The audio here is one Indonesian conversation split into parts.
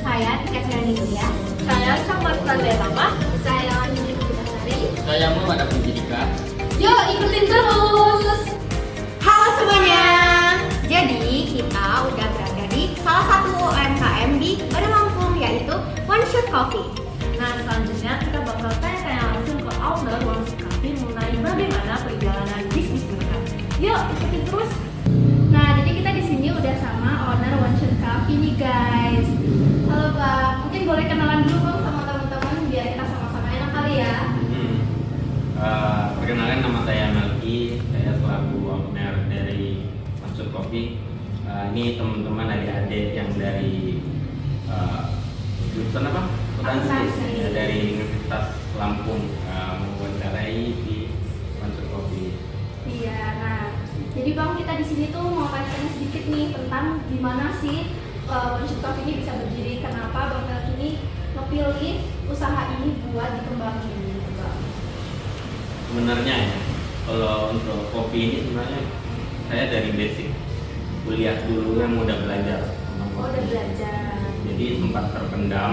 Saya Tika Syahranilia. Saya Samar Pradetama. Saya Nini Pugasari. Saya Muhammad Abdul Jidika. Yuk ikutin terus. Halo semuanya. Jadi kita udah berada di salah satu UMKM di Bandar Lampung, yaitu One Shot Coffee. Nah selanjutnya kita bakal tanya-tanya langsung ke owner One Shot Coffee mengenai bagaimana perjalanan bisnis mereka. Yuk ikutin terus. Nah, jadi kita di sini udah sama owner One Shot Coffee nih guys. Halo Bang, mungkin boleh kenalan dulu Bang sama teman-teman biar kita sama-sama enak kali ya. Perkenalkan, nama saya Melki. Saya selaku owner dari Maksud Kopi. Ini teman-teman adik-adik yang dari jurusan apa? Akuntansi. Ya, dari Universitas Lampung mewawancarai di Maksud Kopi. Iya, nah jadi Bang kita di sini tuh mau tanya sedikit nih tentang gimana sih One Shot Coffee ini bisa berdiri. Kenapa Bang Melki ini ngepilih usaha ini buat dikembangin gitu Bang? Sebenarnya ya, kalau untuk kopi ini sebenarnya saya dari basic kuliah dulu yang udah belajar tentang Oh, kopi. udah belajar. Jadi sempat terpendam.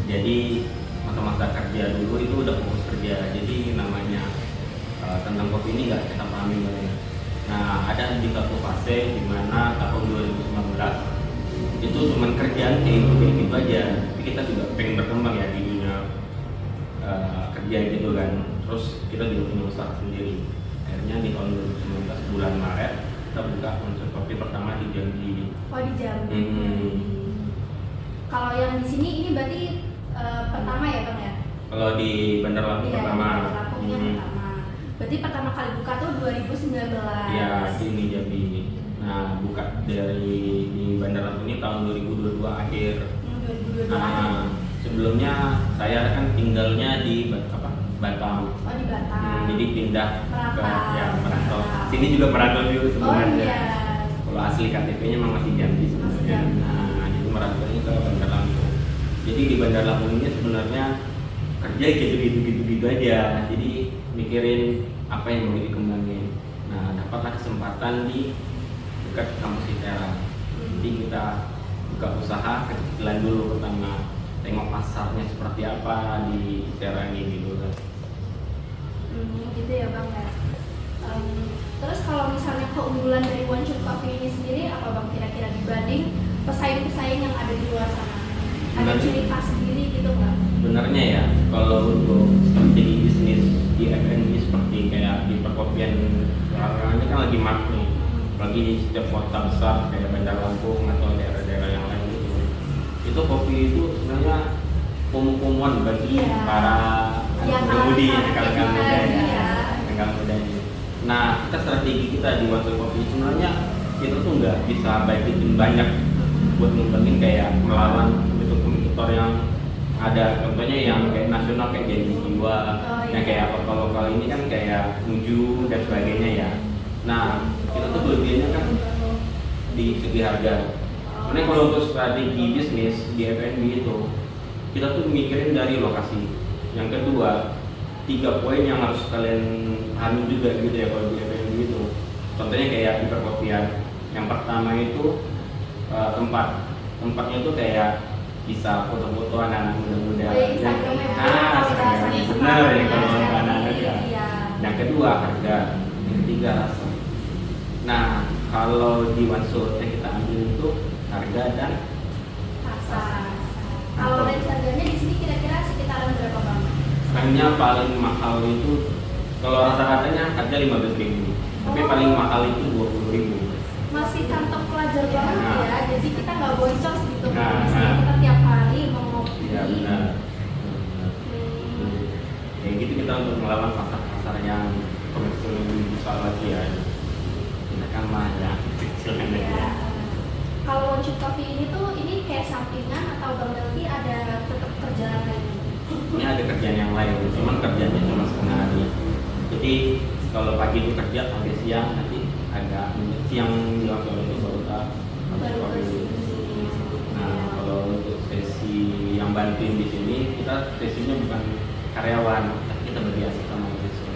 Jadi masa-masa kerja dulu itu udah fokus kerja. Jadi namanya tentang kopi ini nggak kita pahami banget. Nah, ada di satu fase di mana tahun 2019 itu cuman kerjaan kayak gitu aja. Tapi kita juga pengen berkembang ya di dunia kerja gitu kan. Terus kita juga punya usaha sendiri. Akhirnya di tahun 2019 bulan Maret kita buka konsep kopi pertama di Jambi. Oh, di Jambi. Hmm. Kalau yang di sini ini berarti pertama ya Bang ya? Kalau di Bandar Lampung Iya, pertama. di Bandar Lampungnya pertama. Berarti pertama kali buka tuh 2019. Ya, di Jambi. Nah, buka dari di Bandar Lampung ini tahun 2022 akhir. 2022. Nah, sebelumnya saya kan tinggalnya di Batam. Oh, di Batam. Jadi pindah ke Merantau. merantau. Sini juga merantau juga Oh sebenarnya. iya. Kalau asli KTP-nya memang masih Jambi sebenarnya. Jambi. Nah, jadi merantaunya ke Bandar Lampung. Jadi di Bandar Lampung ini sebenarnya kerja gitu aja. Jadi mikirin apa yang mau dikembangin. Nah, dapatlah kesempatan di dekat kampus ITERA. Jadi kita buka usaha kecilan dulu, pertama tengok pasarnya seperti apa di ITERA ini gitu kan. Gitu ya Bang ya. Terus kalau misalnya keunggulan dari One Shot Coffee ini sendiri apa Bang kira-kira dibanding pesaing-pesaing yang ada di luar sana? Ada Benar. ciri khas sendiri gitu nggak? Sebenarnya ya, kalau untuk strategi bisnis di F&B seperti kayak di perkopian sekarang ini kan lagi marak nih, apalagi di setiap kota besar kayak Bandar Lampung atau daerah-daerah yang lain gitu. Itu kopi itu sebenarnya pom-poman bagi Iya. para Yang pengemudi, anak-anak rekan-rekan kita, muda, iya. rekan muda ini. Nah, kita strategi kita di One Shot Coffee sebenarnya kita tuh nggak bisa budgetin banyak buat ngembangin kayak melawan kompetitor yang ada, contohnya yang kayak nasional kayak Jadi Jiwa, yang kayak lokal ini kan kayak Muju dan sebagainya ya. Nah, kita tuh kelebihannya kan di segi harga. Sebenarnya kalau untuk strategi bisnis di F&B itu kita tuh mikirin dari lokasi. Yang kedua, 3 poin yang harus kalian pahami juga gitu ya kalau di F&B itu. Contohnya kayak di perkopian. Yang pertama itu tempatnya itu kayak bisa foto-foto anak-anak muda-muda. Oh, ya, Instagramnya Instagramnya benar ya kalau anak-anak ya. Iya. Yang kedua harga, yang ketiga rasa. Nah, kalau di One Shot yang kita ambil itu harga dan Rasa. Kalau range harganya di sini kira-kira sekitaran berapa Bang? hanya paling mahal itu kalau rata-ratanya harga 15.000, tapi Oh. paling mahal itu 20.000. Masih kantong pelajar banget Nah. ya, jadi kita nggak boncos gitu. Nah, Misalnya nah. kita tiap hari mau ngopi. Ya benar. Hmm. Kayak gitu kita untuk melawan pasar-pasar yang komersial lebih besar lagi ya. Kita kan mah ya kecil kan Ya. ya. Kalau One Shot Coffee ini tuh ini kayak sampingan atau Bang Melki ada tetap kerjaan lain? Ini ada kerjaan yang lain, cuman kerjanya cuma setengah hari. Jadi kalau pagi itu kerja sampai siang, nanti agak siang jelang sore itu baru kita Baru kopi. bersih. Nah, kalau untuk sesi yang bantuin di sini, kita sesinya bukan karyawan, tapi kita berbiasa sama mahasiswa.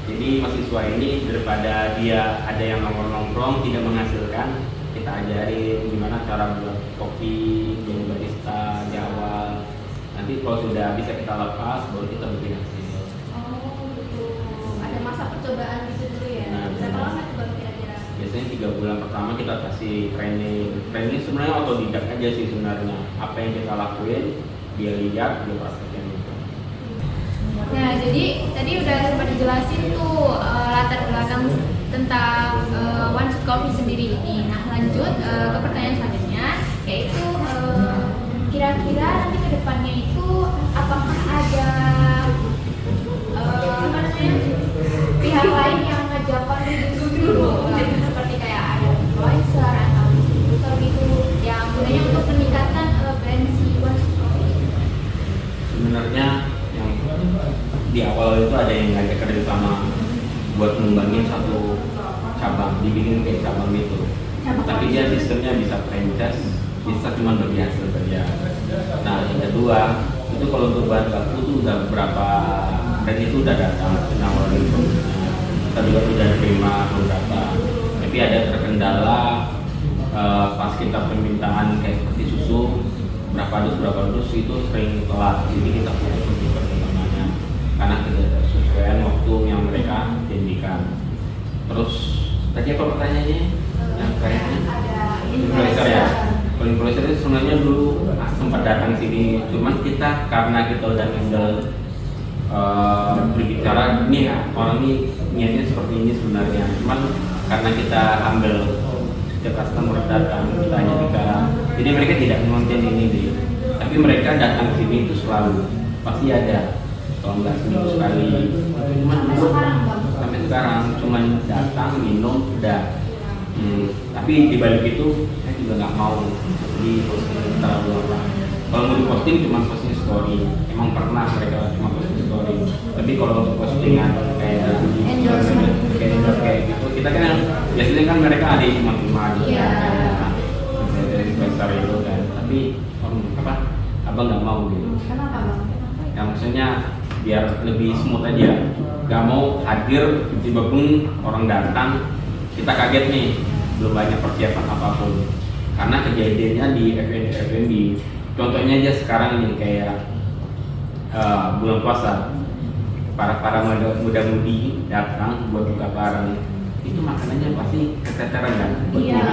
Jadi mahasiswa ini daripada dia ada yang nongkrong-nongkrong tidak menghasilkan, kita ajarin gimana cara buat kopi, jadi barista, kalau sudah bisa kita lepas baru kita bikin hasil. Oh gitu. Ada masa percobaan gitu dulu ya. Nah, Berapa lama tuh Bang kira-kira? Biasanya 3 bulan pertama kita kasih training sebenarnya otodidak aja sih sebenarnya. Apa yang kita lakuin dia lihat dia praktekin gitu. Nah, jadi tadi udah sempat dijelasin tuh latar belakang tentang One Shot Coffee sendiri ini. Nah, lanjut ke pertanyaan selanjutnya, yaitu kira-kira nanti ke depannya itu apakah ada apa namanya pihak lain yang ngajak kontribusi dulu, seperti kayak ada influencer atau distributor gitu yang gunanya untuk meningkatkan brand si One Shot Coffee? Sebenarnya yang di awal itu ada yang ngajak kerja sama buat ngembangin satu cabang, dibikin kayak cabang gitu. Tapi dia sistemnya bisa franchise, bisa cuma bagi hasil kerja. Nah yang kedua itu kalau untuk bahan baku tuh udah beberapa dan itu udah datang nawarin produknya. Kita juga udah terima beberapa. Tapi ada terkendala pas kita permintaan kayak seperti susu berapa dus itu sering telat, jadi kita putus untuk perkembangannya karena tidak sesuai waktu yang mereka janjikan. Terus tadi apa pertanyaannya? Yang kayaknya ada influencer ya. Kalau influencer itu sebenarnya dulu sempat datang sini, cuman kita karena kita udah handle berbicara nih ya, orang ini niatnya seperti ini sebenarnya, cuman karena kita ambil setiap customer datang kita hanya digarap, jadi mereka tidak mengonten ini deh, tapi mereka datang ke sini itu selalu pasti ada, kalau nggak seminggu sekali, cuman sampai sekarang cuman datang minum udah. Tapi dibalik itu saya juga nggak mau di posting terlalu lama. Kalau mau di posting cuma posting story, emang pernah mereka cuma posting story. Tapi kalau untuk postingan kayak kayak gitu, kita kan biasanya kan mereka ada yang cuma aja dari investor itu kan. Tapi abang nggak mau gitu. Kenapa Bang? Ya maksudnya biar lebih smooth aja. Nggak mau hadir tiba-tiba pun orang datang kita kaget nih, belum banyak persiapan apapun. Karena kejadiannya di F&B, contohnya aja sekarang nih kayak bulan puasa, para muda-mudi datang buat buka bareng, itu makanannya pasti keteteran kan? Iya.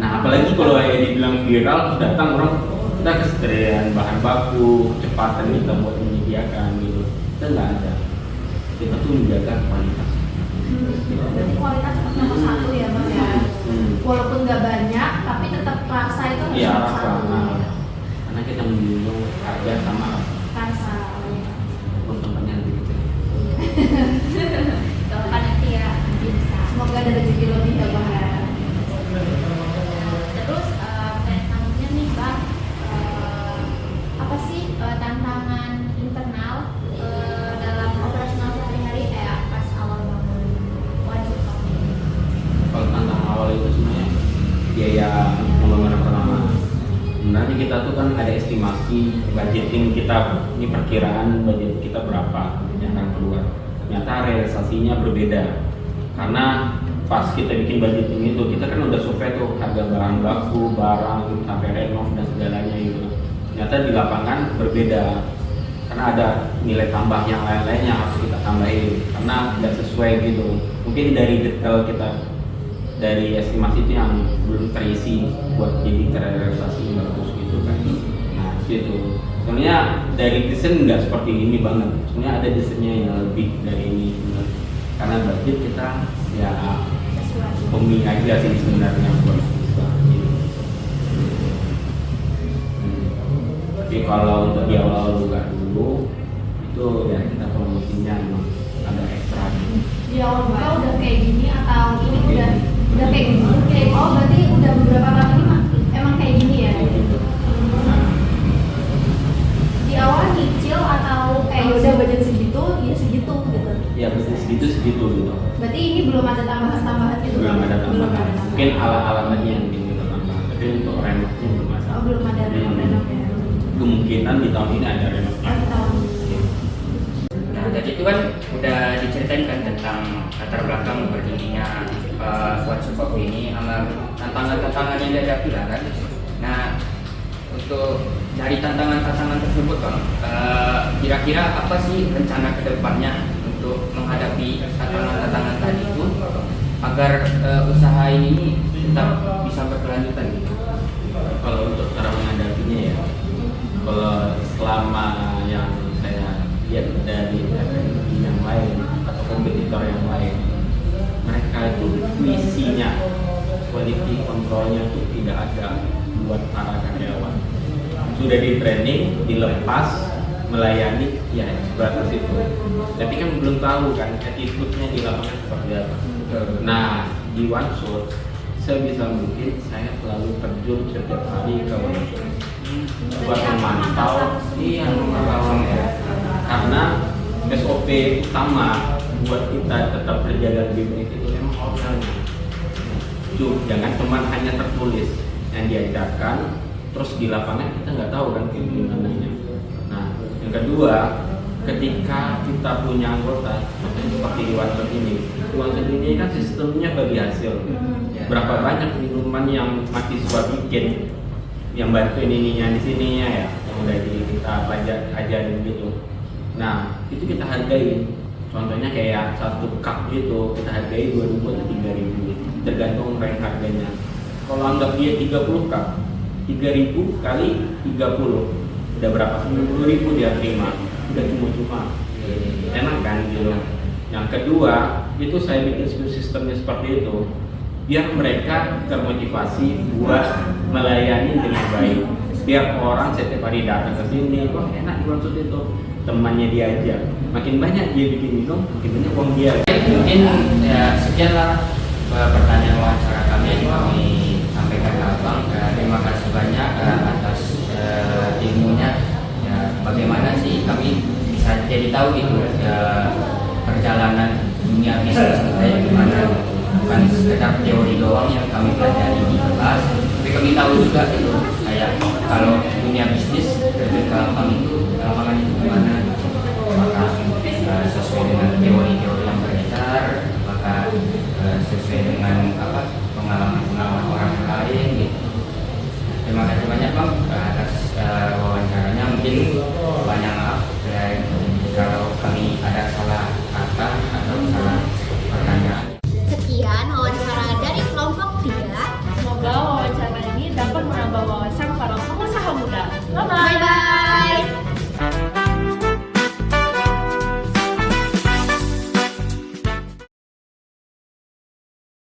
Nah apalagi kalau yang dibilang viral, datang orang kita kesederhanaan bahan baku, kecepatan kita buat menyediakan gitu, itu nggak ada. Kita tuh menjaga kualitas. Berarti kualitas tetap nomor satu ya Mas ya. Walaupun nggak banyak, tapi tetap rasa itu harus Iya, nomor rasa. satu. Karena kita menjunjung harga sama Rasa. pun tempatnya lebih kecil. Kalau kan nanti ya bisa. Semoga ada rezeki lebih ya Bang. Terus pertanyaannya nih Bang, apa sih tantangan internal dalam operasional sehari-hari kayak pas awal bangun One Shot Coffee? Kalau tantangan awal itu sebenarnya biaya pembangunan pertama. Sebenarnya kita tuh kan ada estimasi budgeting kita, ini perkiraan budget kita berapa yang akan keluar. Ternyata realisasinya berbeda karena pas kita bikin budgeting itu kita kan udah survei tuh harga barang baku, barang sampai renov dan segalanya gitu. Ternyata di lapangan berbeda karena ada nilai tambah yang lain-lain yang harus kita tambahin karena tidak sesuai gitu. Mungkin dari detail kita dari estimasi itu yang belum terisi buat jadi terrealisasi yang bagus gitu kan. Nah gitu. Sebenarnya dari desain nggak seperti ini banget. Sebenarnya ada desainnya yang lebih dari ini benar. Karena budget kita ya pemilih aja sih sebenarnya buat kita. Tapi kalau untuk di awal buka dulu itu ya kita promosinya emang ada ekstra gitu. Di awal buka udah kayak gini atau ini udah kayak gini? Berarti udah beberapa tahun ini mah emang kayak gini ya? Di awal nyicil atau kayak udah budget segitu, ya segitu gitu? Ya budget segitu gitu. Berarti ini belum ada tambahan-tambahan gitu? Belum ada Belum tambahan. ada. Mungkin alat-alatnya yang kita tambah. Tapi untuk renovnya belum masalah. Oh, belum ada renov ya? Kemungkinan di tahun ini ada renovnya. Oh, di tahun ini. Nah, tadi itu kan udah diceritain kan tentang latar belakang berdirinya One Shot Coffee ini sama tantangan-tantangan yang dihadapi lah kan. Nah, untuk untuk dari tantangan-tantangan tersebut Bang, kira-kira apa sih rencana kedepannya untuk menghadapi tantangan-tantangan tadi itu agar usaha ini tetap bisa berkelanjutan gitu? Kalau untuk cara menghadapinya ya, kalau selama yang saya lihat dari FNB yang lain atau kompetitor yang lain, mereka itu visinya, quality controlnya itu tidak ada buat para karyawan. Sudah di training, dilepas, melayani, ya sebatas itu. Tapi kan belum tahu kan attitude-nya di lapangan seperti apa. Nah, di one shot sebisa mungkin saya selalu terjun setiap hari ke one shot buat memantau, memantau ya. Karena SOP utama buat kita tetap berjaga lebih baik itu memang hotelnya. Jangan cuma hanya tertulis yang diajarkan, terus di lapangan kita nggak tahu kan gimana nya. Nah, yang kedua, ketika kita punya anggota seperti di One-Shot ini kan sistemnya bagi hasil. Berapa banyak minuman yang mahasiswa bikin, yang bantuin ininya di sininya ya, yang udah kita ajarin gitu. Nah, itu kita hargain. Contohnya kayak satu cup gitu, kita hargai 2.000 atau 3.000, tergantung rank harganya. Kalau anggap dia 30 cup, 3.000 kali 30, udah berapa? 90.000 dia terima, udah cuma-cuma. Enak kan gitu. Yang kedua, itu saya bikin sistemnya seperti itu, biar mereka termotivasi buat melayani dengan baik. Biar orang setiap hari datang ke sini, wah enak di One-Shot itu, temannya diajak. Makin banyak dia bikin minum, makin banyak uang dia. Mungkin ya sekianlah pertanyaan wawancara kami yang kami sampaikan ke Abang. Terima kasih banyak atas ilmunya. Ya, bagaimana sih kami bisa jadi tahu gitu perjalanan dunia bisnis kita yang gimana, bukan sekedar teori doang yang kami pelajari di kelas, tapi kami tahu juga gitu kayak kalau dunia bisnis terjun ke lapangan itu gimana gitu. Maka sesuai dengan teori-teori yang beredar, maka sesuai dengan pengalaman orang lain gitu. Terima kasih banyak Bang atas wawancaranya. Mungkin banyak maaf kalau kami ada salah kata atau salah pertanyaan. Sekian wawancara dari kelompok 3. Semoga wawancara ini dapat menambah wawasan para pengusaha muda. Bye-bye! Bye-bye.